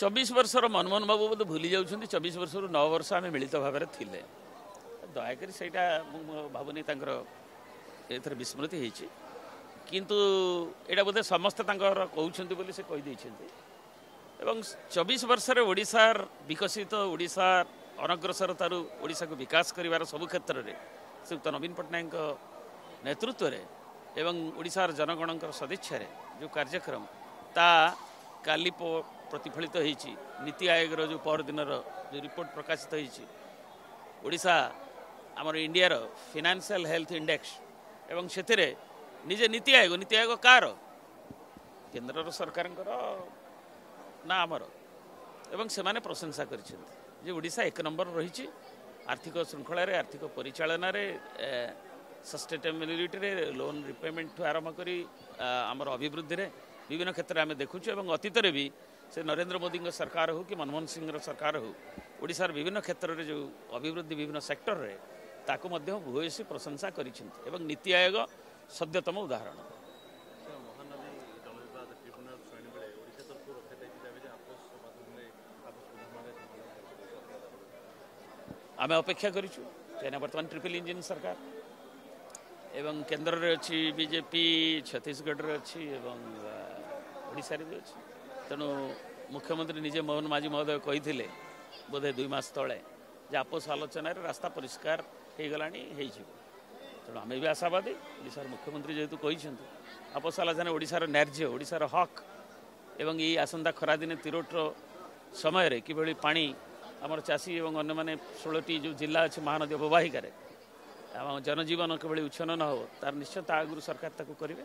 24 वर्षर मनमोहन बाबू बोध भूली जाऊँ 24 वर्षर 9 वर्ष आम मिलित भाव में थे दयाक से भावुनी एथर विस्मृति होती किंतु एटा बोधे समस्ते कहते बोली से कहीदे 24 वर्ष ओडिशार विकसित ओडिशा अनग्रसरतार ओडिशा को विकास करिवार सबु क्षेत्र में श्रीयुक्त नवीन पट्टनायक नेतृत्व में एवं ओडिशार जनगण सदिच्छा जो कार्यक्रम ता काली प्रतिफलित होती नीति आयोग जो परदिन जो रिपोर्ट प्रकाशित होती ओडिशा आमर इंडियार फाइनेंशियल हेल्थ इंडेक्स एवं से निजे नीति आयोग कार केंद्र सरकार ना आमर एवं से माने प्रशंसा कर ओडिशा 1 नंबर रही आर्थिक श्रृंखल आर्थिक परिचालन सस्टेनेबिलिटी रे लोन रिपेमेंट ठू आरंभ करी आमर अभिवृद्धि रे विभिन्न क्षेत्र में देखुँ और अतीत भी से नरेंद्र मोदी सरकार हो कि मनमोहन सिंह सरकार हो ओडिशार विभिन्न क्षेत्र में जो अभिवृद्धि विभिन्न सेक्टर रे ताकू मध्य भूयसी प्रशंसा कर नीति आयोग सद्यतम उदाहरण आम अपेक्षा करूँ कहीं बर्तमान ट्रिपल इंजिन सरकार एवं केंद्र रे अच्छी बीजेपी छत्तीसगढ़ रे अच्छी एवं ओडिशा रे भी अच्छी तेणु मुख्यमंत्री निजे मोहन माझी महोदय कही बोधे 2 मास तले आपस आलोचन रास्ता परिष्कार हो गला तेणु आम भी आशावादी ओडिशार मुख्यमंत्री जेहेतु कही आपस आलोचना ओडिशार न्याय्य ओडिशार हक एवं ये आसंता खरा दिन तिरोटर समय किभली पानी आमर चाषी और अन्य माने 16टी जो जिला अच्छे महानदी अववाहिकार जनजीवन किभली उच्छन न हो तार निश्चय आगुरी सरकार ताकू करेंगे।